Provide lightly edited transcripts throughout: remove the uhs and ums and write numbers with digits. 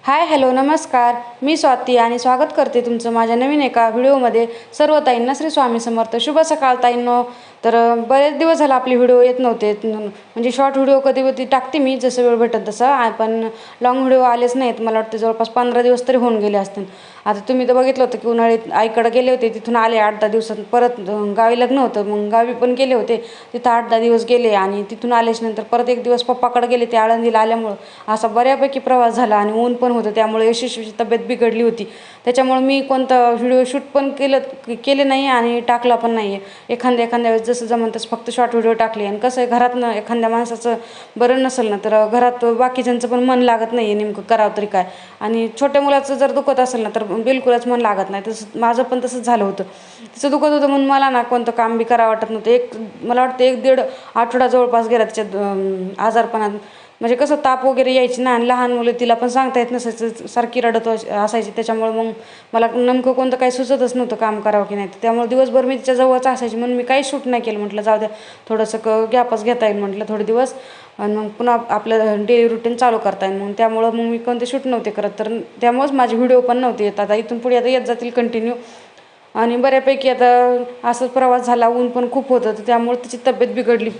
Hi hello नमस्कार. मी स्वाती आणि स्वागत करते तुमचं माझ्या नवीन एका व्हिडिओमध्ये. सर्व ताईंना श्री स्वामी समर्थ. शुभ सकाळ ताईंनो. तर बरेच दिवस झाला आपले व्हिडिओ येत नव्हते, म्हणजे शॉर्ट व्हिडिओ कधी कधी टाकते मी जसं वेळ भेटत तसं, पण लॉंग व्हिडिओ आलेच नाहीत. मला वाटतं जवळपास 15 दिवस तरी होऊन गेले असतील. आता तुम्ही तर बघितलं होतं की उन्हाळ्यात आईकडे गेले होते, तिथून आले 8-10 दिवसात. परत गावी लग्न होतं, मग गावी पण गेले होते, तिथं 8-10 दिवस गेले आणि तिथून आल्याच नंतर परत एक दिवस पप्पाकडे गेले. ते आळंदीला आल्यामुळं असा बऱ्यापैकी प्रवास झाला आणि ऊन पण होतं, त्यामुळे यशस्वीची तब्येत बिघडली होती. त्याच्यामुळे मी कोणता व्हिडिओ शूट पण केले नाही आणि टाकला पण नाही आहे. एखाद्या वेळेस जसं जमन तसं फक्त शॉर्ट व्हिडिओ टाकले. आणि कसं आहे, घरात ना एखाद्या माणसाचं बरं नसेल ना, तर घरात बाकीच्यांचं पण मन लागत नाही आहे नेमकं करावं तरी काय. आणि छोट्या मुलाचं जर दुखत असेल ना तर बिलकुलच मन लागत नाही. तसं माझं पण तसंच झालं होतं. तिचं दुखत होतं म्हणून मला ना कोणतं काम बी करावं वाटत नव्हतं. मला वाटतं 1-1.5 आठवडा जवळपास गेला त्याच्यात आजारपणात. म्हणजे कसं ताप वगैरे यायची ना, आणि लहान मुलं तिला पण सांगता येत नसायचं, सारखी रडत असायची. त्याच्यामुळे मग मला नेमकं कोणतं काही सुचतच नव्हतं काम करावं की नाही. त्यामुळे दिवसभर मी तिच्या जवळच असायची, म्हणून मी काही शूट नाही केलं. म्हटलं जाऊ द्या, थोडंसं गॅपच घेता येईल म्हटलं थोडे दिवस, आणि मग पुन्हा आपलं डेली रुटीन चालू करता येईल. मग त्यामुळं मग मी कोणते शूट नव्हते करत, तर त्यामुळेच माझे व्हिडिओ पण नव्हते येत. आता इथून पुढे आता येत जातील कंटिन्यू. आणि बऱ्यापैकी आता असंच प्रवास झाला, ऊन पण खूप होतं, तर त्यामुळे तिची तब्येत बिघडली.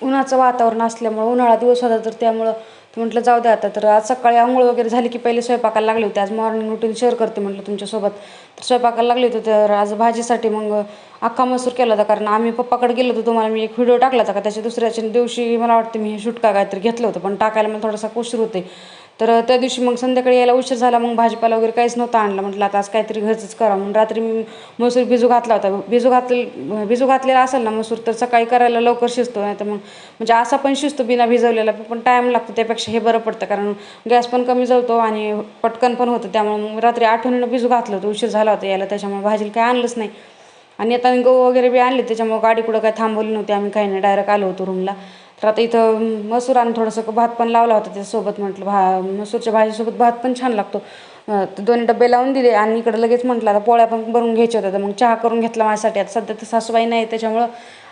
उन्हाचं वातावरण असल्यामुळं, उन्हाळा दिवस होता, तर त्यामुळं म्हटलं जाऊ द्या आता. तर आज सकाळी आंघोळ वगैरे झाली की पहिले स्वयंपाकाला लागले होते. आज मॉर्निंग रुटीन शेअर करते म्हटलं तुमच्यासोबत. तर स्वयंपाकाला लागले होते, तर आज भाजीसाठी मग अख्खा मसूर केला होता. कारण आम्ही पप्पाकडे गेलो होतो, तुम्हाला मी एक व्हिडिओ टाकला होता का, त्याच्या दुसऱ्याच्या दिवशी मला वाटतं मी हे शूट काहीतरी घेतलं होतं, पण टाकायला मला थोडासा उशीर होते. तर त्या दिवशी मग संध्याकाळी यायला उशीर झाला. मग भाजीपाला वगैरे काहीच नव्हतं आणलं. म्हटलं आता आज काहीतरी घरचंच करावं म्हणून रात्री मी मसूर भिजू घातला होता. भिजू घातलेला असेल ना मसूर, तर सकाळी करायला लवकर शिजतो. नाही तर मग म्हणजे असा पण शिजतो बिना भिजवलेला, पण टाईम लागतो. त्यापेक्षा हे बरं पडतं, कारण गॅस पण कमी जळतो आणि पटकन पण होतं. त्यामुळे मग रात्री आठवणीनं भिजू घातलं होतं. उशीर झाला होता यायला, त्याच्यामुळे भाजीला काही आणलंच नाही. आणि आता गहू वगैरे बी आणले, त्याच्यामुळे गाडी कुठं काय थांबवली नव्हती. आम्ही काही नाही, डायरेक्ट आलो होतो रूमला. तर आता इथं मसूर आणि थोडंसं भात पण लावला होता त्याच्यासोबत. म्हटलं मसूरच्या भाजीसोबत भात पण छान लागतो. तर 2 डबे लावून दिले आणि इकडं लगेच म्हटलं आता पोळ्या पण बनवून घ्यायच्या होत्या. तर मग चहा करून घेतला माझ्यासाठी. आता सध्या तर सासूबाई नाही त्याच्यामुळं,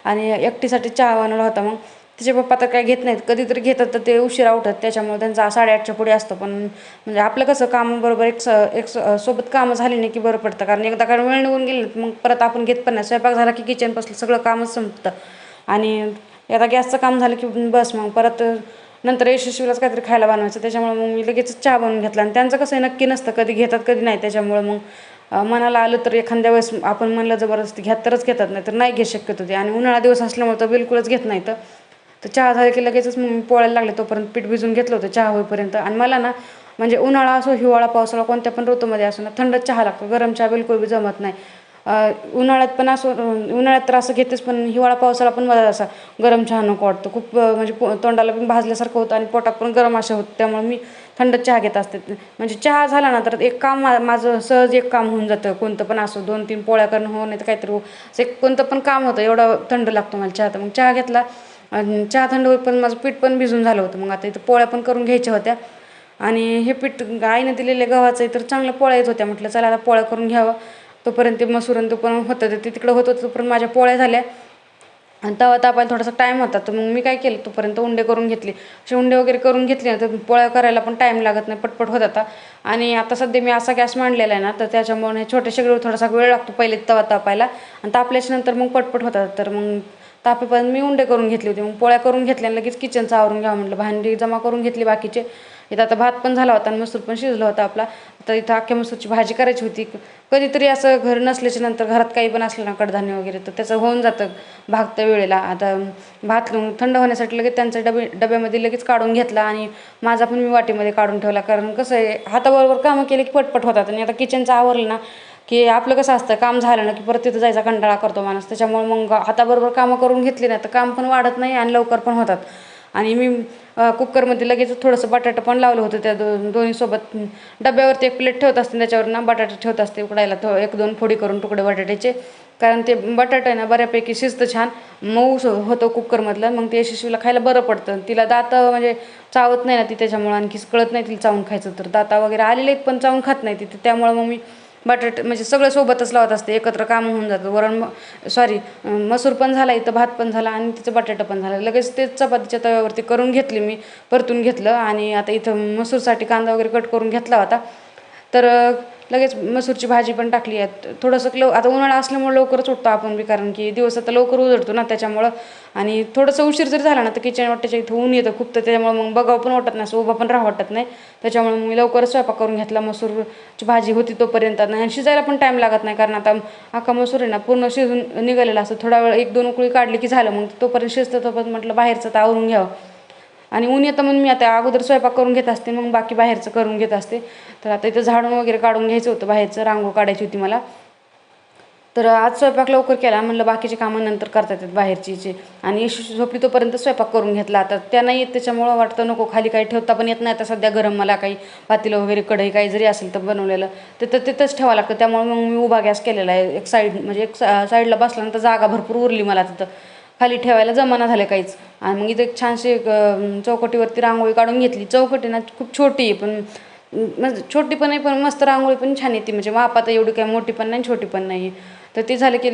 आणि एकटीसाठी चहा बनवला होता. मग तिचे पप्पा तर काय घेत नाहीत, कधीतरी घेतात तर ते उशिरा उठतात, त्याच्यामुळे त्यांचा 8:30च्या पुढे असतो. पण म्हणजे आपलं कसं कामाबरोबर सोबत कामं झाली नाही की बरं पडतं. कारण एकदा काय वेळ निघून गेली मग परत आपण घेत पण नाही. स्वयंपाक झाला की किचनपासलं सगळं कामच संपतं. आणि एकदा गॅसचं काम झालं की बस, मग परत नंतर यशस्वीलाच काहीतरी खायला बनवायचं. त्याच्यामुळे मग मी लगेच चहा बनवून घेतला. आणि त्यांचं कसं आहे, नक्की नसतं, कधी घेतात कधी नाही. त्याच्यामुळं मग मनाला आलं तर एखाद्या वेळेस आपण म्हणलं जबरदस्ती घ्या तरच घेतात, नाही तर नाही घेत शक्यतो ते. आणि उन्हाळा दिवस असल्यामुळे तर बिलकुलच घेत नाही. तर चहा झाला की लगेचच मग मी पोळायला लागले. तोपर्यंत पीठ भिजून घेतलं होतं चहा होईपर्यंत. आणि मला ना म्हणजे उन्हाळा असो, हिवाळा, पावसाळा, कोणत्या पण ऋतूमध्ये असो ना, थंड चहा लागतो. गरम चहा बिलकुल बी जमत नाही. उन्हाळ्यात पण असो, उन्हाळ्यात तर असं घेतेच, पण हिवाळा पावसाळा पण मला असा गरम चहा नको वाटतो. खूप म्हणजे तोंडाला पण भाजल्यासारखं होतं आणि पोटात पण गरम असं होतं. त्यामुळे मी थंड चहा घेत असते. म्हणजे चहा झाला ना तर एक काम माझं सहज एक काम होऊन जातं. कोणतं पण असो, 2-3 पोळ्या करणं हो, नाही तर काहीतरी हो, असं एक कोणतं पण काम होतं, एवढा थंड लागतो मला चहा. तर मग चहा घेतला आणि चहा थंड होईपर्यंत माझं पीठ पण भिजून झालं होतं. मग आता इथं पोळ्या पण करून घ्यायच्या होत्या. आणि हे पीठ आईने दिलेल्या गव्हाचं आहे, तर चांगल्या पोळ्या येत होत्या. म्हटलं चला आता पोळ्या करून घ्यावं. तोपर्यंत ते मसूर तो पण होतं, ते तिकडं होतं, तोपर्यंत माझ्या पोळ्या झाल्या. आणि तवा तापायला थोडासा टाईम होता, तर मग मी काय केलं, तोपर्यंत उंडे करून घेतले. असे उंडे वगैरे करून घेतले ना, तर पोळ्या करायला पण टाईम लागत नाही, पटपट होत आता. आणि आता सध्या मी असा गॅस मांडलेला आहे ना, तर त्याच्यामुळे छोट्या शेगडीवर थोडासा वेळ लागतो पहिले तवा तापायला, आणि तापल्याच्या नंतर मग पटपट होतात. तर मग तापेपर्यंत मी उंडे करून घेतले होते. मग पोळ्या करून घेतल्या आणि लगेच किचनचं आवरून घ्यावं म्हटलं. भांडी जमा करून घेतली बाकीचे. इथं आता भात पण झाला होता आणि मसूर पण शिजला होता आपला. तर इथं अख्ख्या मसूरची भाजी करायची होती. कधीतरी असं घर नसल्याच्या नंतर घरात काही पण असलं ना, कडधान्य वगैरे, तर त्याचं होऊन जातं भागत्या वेळेला. आता भात थंड होण्यासाठी लगेच त्यांचा डब्यामध्ये लगेच काढून घेतला आणि माझा पण मी वाटीमध्ये काढून ठेवला. कारण कसं आहे, हाताबरोबर कामं केली की पटपट होतात. आणि आता किचनचं आवरलं ना की आपलं कसं असतं, काम झालं ना की परत तिथं जायचा कंटाळा करतो माणूस. त्याच्यामुळे मग हाताबरोबर कामं करून घेतली ना, तर काम पण वाढत नाही आणि लवकर पण होतात. आणि मी कुकरमध्ये लगेच थोडंसं बटाटा पण लावलं होतं त्या दोन्हीसोबत. डब्यावरती एक प्लेट ठेवत असते, त्याच्यावर ना बटाटे ठेवत असते उकडायला, 1-2 फोडी करून तुकडे बटाट्याचे. कारण ते बटाटा आहे ना बऱ्यापैकी शिजतं छान, मऊ होतं कुकरमधलं. मग ते यशस्वीला खायला बरं पडतं. तिला दात म्हणजे चावत नाही ना ती, त्याच्यामुळं आणखी कळत नाही तिला चावून खायचं. तर दाता वगैरे आलेले आहेत पण चावून खात नाही ती, त्यामुळं मग मी बटाटे म्हणजे सगळं सोबतच लावत असते, एकत्र काम होऊन जातं. सॉरी मसूर पण झाला, इथं भात पण झाला आणि तिचं बटाटा पण झालं. लगेच ते चपातीच्या तव्यावरती करून घेतली मी, परतून घेतलं. आणि आता इथं मसूरसाठी कांदा वगैरे कट करून घेतला होता. तर लगेच मसूरची भाजी पण टाकली आहे. थोडंसं आता उन्हाळा असल्यामुळे लवकरच उठतो आपण बी, कारण की दिवस आता लवकर उजडतो ना त्याच्यामुळं. आणि थोडंसं उशीर जरी झाला ना तर किचन वाट्याच्या इथं ऊन येतं खूप, तर त्याच्यामुळे मग बघावं पण वाटत नाही, असं उभं पण राहावं वाटत नाही. त्याच्यामुळे मी लवकरच स्वयंपाक करून घेतला. मसूरची भाजी होती तोपर्यंत, आणि शिजायला पण टाईम लागत नाही, कारण आता अख्खा मसूर आहे ना पूर्ण शिजून निघालेला असतं. थोडा वेळ 1-2 उकळी काढली की झालं. मग तोपर्यंत शिजतं, तोपर्यंत म्हटलं बाहेरचं तर आवरून घ्यावं. आणि ऊन येतं म्हणून मी आता अगोदर स्वयंपाक करून घेत असते, मग बाकी बाहेरचं करून घेत असते. तर आता इथं झाडून वगैरे काढून घ्यायचं होतं, बाहेरचं रांगोळी काढायची होती मला. तर आज स्वयंपाक लवकर केला, म्हणलं बाकीचे कामं नंतर करता येतात बाहेरचीचे. आणि यशू झोपली तोपर्यंत स्वयंपाक करून घेतला. आता त्या नाही येत त्याच्यामुळं वाटतं नको, खाली काही ठेवता पण येत नाही आता सध्या गरम मला, काही पातेलं वगैरे कढई काही जरी असेल तर बनवलेलं तर तिथंच ठेवावं लागतं. त्यामुळे मग मी उभा गॅस केलेला आहे. एक साईड म्हणजे एक साईडला बसल्यानंतर जागा भरपूर उरली मला तिथं, खाली ठेवायला जमाना झालं काहीच. आणि मग इथं एक छानशी एक चौकटीवरती रांगोळी काढून घेतली. चौकटी ना खूप छोटी आहे, पण म्हणजे छोटी पण आहे, पण मस्त रांगोळी पण छान येते. म्हणजे मापात एवढी काही मोठी पण नाही छोटी पण नाही. तर ते झालं की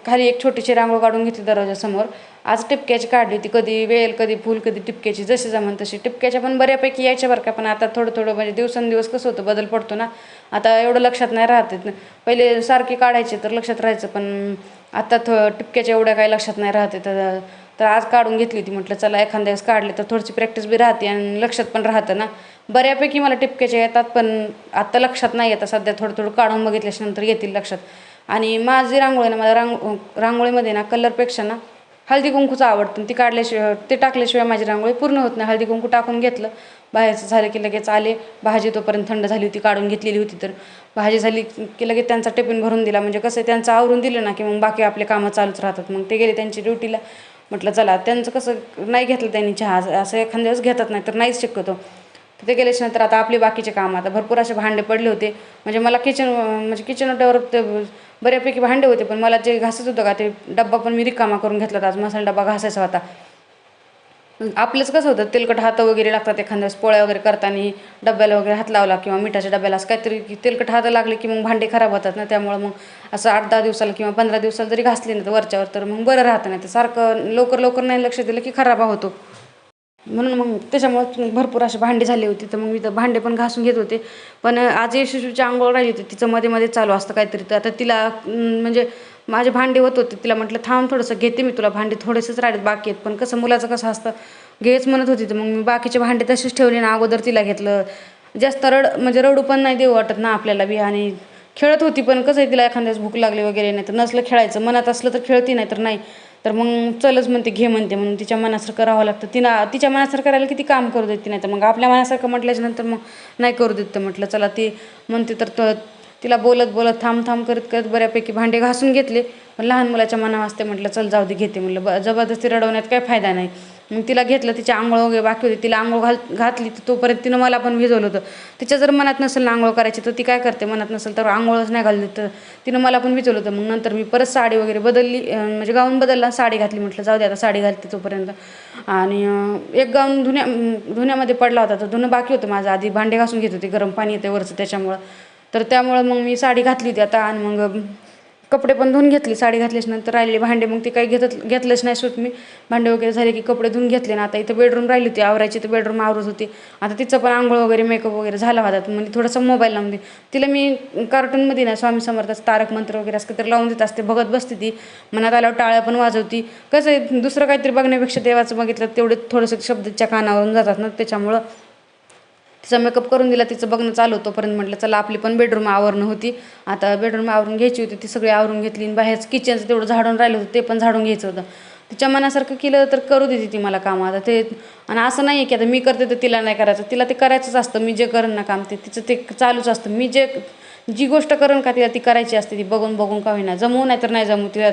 खाली एक छोटीशी रांगोळी काढून घेतली दरवाजासमोर. आज टिपक्याची काढली होती, कधी वेल कधी फुल कधी टिपक्याची, जशी जमन तशी. टिपक्याच्या पण बऱ्यापैकी यायच्या बरं का, पण आता थोडं थोडं म्हणजे दिवसेंदिवस कसं होतं, बदल पडतो ना, आता एवढं लक्षात नाही राहत. पहिले सारखे काढायचे तर लक्षात राहायचं, पण आता टिपक्याच्या एवढ्या काही लक्षात नाही राहते. तर आज काढून घेतली होती. म्हटलं चला एखाद्या वेळेस काढले तर थोडीशी प्रॅक्टिस बी राहते आणि लक्षात पण राहतं ना. बऱ्यापैकी मला टिपक्याच्या येतात, पण आत्ता लक्षात नाही येतं सध्या. थोडं थोडं काढून बघितल्याच्या नंतर येतील लक्षात. आणि माझी रांगोळी ना, मला रांगोळीमध्ये ना कलरपेक्षा ना हळदी कुंकूचं आवडतं. ती काढल्याशिवाय ते टाकल्याशिवाय माझी रांगोळी पूर्ण होत नाही. हळदी कुंकू टाकून घेतलं, बाहेरचं झालं की लगेच आले. भाजी तोपर्यंत थंड झाली होती, काढून घेतलेली होती. तर भाजी झाली की लगेच त्यांचा टिफिन भरून दिला. म्हणजे कसं त्यांचं आवरून दिलं ना की मग बाकी आपले कामं चालूच राहतात. मग ते गेले त्यांची ड्युटीला. म्हटलं चला, त्यांचं कसं नाही घेतलं त्यांनी चहा, असं एखाद्या वेळेस घेतात, नाही तर नाहीच शक्यतो. तिथे गेल्याच्या नंतर आता आपली बाकीचे कामं, आता भरपूर असे भांडे पडले होते. म्हणजे मला म्हणजे किचन ओट्यावर ते बऱ्यापैकी भांडे होते, पण मला जे घासायचं होतं का ते डब्बा पण मी रिकामा करून घेतला होता. आज मसाला डब्बा घासायचा होता. आपलंच कसं होतं, तेलकट हात वगैरे लागतात एखाद्या वेळेस पोळ्या वगैरे करताना, डब्याला वगैरे हात लावला किंवा मिठाच्या डब्याला असं काहीतरी तेलकट हात लागले की मग भांडे खराब होतात ना. त्यामुळं मग असं 8-10 दिवसाला किंवा 15 दिवसाला जरी घासले ना तर वरच्यावर, तर मग बरं राहतं. नाही तर सारखं लवकर लवकर नाही लक्ष दिलं की खराब होतो. म्हणून मग त्याच्यामुळे भरपूर असे भांडी झाली होती. तर मग मी तर भांडे पण घासून घेत होते. पण आज यशस्वीची अंघोळ राहिली होती, तिचं मध्ये मध्ये चालू असतं काहीतरी. तर आता तिला म्हणजे माझे भांडे होत होते, तिला म्हटलं थांब थोडंसं घेते मी तुला भांडे, थोडेसेच राहिलेत बाकी आहेत. पण कसं मुलाचं कसं असतं, घेच म्हणत होती. तर मग मी बाकीचे भांडे तसेच ठेवले ना, अगोदर तिला घेतलं. जास्त म्हणजे रडू पण नाही देऊ वाटत ना आपल्याला बी. आणि खेळत होती, पण कसं आहे तिला एखाद्याच भूक लागली वगैरे, नाही तर नसलं खेळायचं, मनात असलं तर खेळती, नाही तर नाही. तर मग चलच म्हणते, घे म्हणते, म्हणून तिच्या मनासारखं राहावं लागतं. तिच्या मनासारखं राहिलं की ती काम करू देते, नाही तर मग आपल्या मनासारखं म्हटल्याच्या नंतर मग नाही करू देत. तर म्हटलं चला, ती म्हणते तर तिला बोलत बोलत थांब थांब करत करत बऱ्यापैकी भांडे घासून घेतले. पण लहान मुलाच्या मनावर असते, म्हटलं चल जाऊ दे, घेते म्हटलं. जबरदस्ती रडवण्यात काही फायदा नाही. मग तिला घेतलं, तिची आंघोळ वगैरे बाकी होती, तिला आंघोळ घातली. तर तोपर्यंत तिनं मला पण भिजवलं होतं. तिच्या जर मनात नसेल ना आंघोळ करायची, तर ती काय करते, मनात नसेल तर आंघोळच नाही घालली. तर तिनं मला पण भिजवलं होतं. मग नंतर मी परत साडी वगैरे बदलली, म्हणजे गाऊन बदलला, साडी घातली. म्हटलं जाऊ दे आता साडी घालते तोपर्यंत. आणि एक गाऊन धुण्यामध्ये पडला होता, तर धुणं बाकी होतं माझं. आधी भांडे घासून घेत होते, गरम पाणी येते वरचं त्याच्यामुळं. तर त्यामुळं मग मी साडी घातली होती आता. आणि मग कपडे पण धुवून घेतली. साडी घातल्याच्या नंतर राहिलेले भांडे मग ते काही घेतलंच नाही सूट मी. भांडे वगैरे झाले की कपडे धुवून घेतले ना. आता इथं बेडरूम राहिली होती आवरायची, तर बेडरूम आवरत होती. आता तिचं पण आंघोळ वगैरे मेकअप वगैरे झाला होता. म्हणजे थोडासा मोबाईल लावून दे तिला. मी कार्टूनमध्ये ना स्वामी समर्थाचं तारक मंत्र वगैरे असं तर लावून देत असते, बघत बसते ती. मनात आल्यावर टाळ्या पण वाजवती. कसं आहे, दुसरं काहीतरी बघण्यापेक्षा देवाचं बघितलं तेवढे थोडंसं शब्दाच्या कानावरून जातात ना. त्याच्यामुळं तिचा मेकअप करून दिला, तिचं बघणं चालू होतोपर्यंत म्हटलं चला आपली पण बेडरूम आवरणं होती. आता बेडरूम आवरून घ्यायची होती, ती सगळी आवरून घेतली. आणि बाहेरचं किचनचं तेवढं झाडून राहिलं होतं, ते पण झाडून घ्यायचं होतं. तिच्या मनासारखं केलं तर करू देते ती मला काम. आता ते, आणि असं नाही आहे की आता मी करते तर तिला नाही करायचं, तिला ते करायचंच असतं. मी जे करेन ना काम, तिचं ते चालूच असतं. मी जी गोष्ट करेन का तिला ती करायची असते, ती बघून बघून का होईना, जमू नाही तर नाही जमू तिला.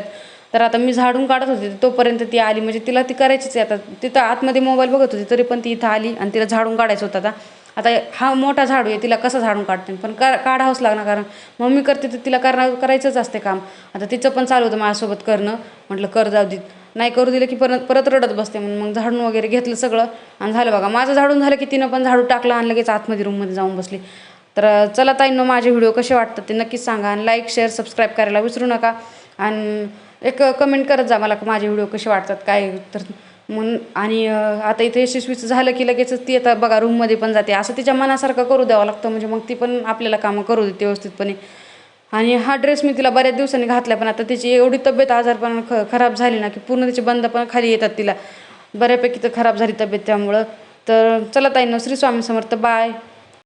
तर आता मी झाडून काढत होते तोपर्यंत ती आली. म्हणजे तिला ती करायचीच आहे. आता तिथं आतमध्ये मोबाईल बघत होती, तरी पण ती इथं आली आणि तिला झाडून काढायचं होतं. आता हा मोठा झाडू आहे, तिला कसं झाडून काढते, पण काढावंच लागणार, कारण मम्मी करते तर तिला करायचंच असते काम. आता तिचं पण चालू होतं माझ्यासोबत करणं. म्हटलं कर, जाऊ देत. नाही करू दिलं की परत रडत बसते. मग झाडून वगैरे घेतलं सगळं आणि झालं बघा. माझं झाडून झालं की तिनं पण झाडू टाकला आणि लगेच आतमध्ये रूममध्ये जाऊन बसली. तर चला ताईंनो, माझे व्हिडिओ कसे वाटतात ते नक्कीच सांगा आणि लाईक शेअर सबस्क्राईब करायला विसरू नका. आणि एक कमेंट करत जा मला माझे व्हिडिओ कसे वाटतात काय. तर म्हणून आणि आता इथे यशस्वीचं झालं की लगेचच ती आता बघा रूममध्ये पण जाते. असं तिच्या मनासारखं करू द्यावं लागतं, म्हणजे मग ती पण आपल्याला कामं करू देते व्यवस्थितपणे. आणि हा ड्रेस मी तिला बऱ्याच दिवसांनी घातला, पण आता तिची एवढी तब्येत आजारपण खराब झाली ना की पूर्ण तिचे बंद पण खाली येतात तिला. बऱ्यापैकी तर खराब झाली तब्येत त्यामुळं. तर चला ताईंनो, श्री स्वामी समर्थ. बाय.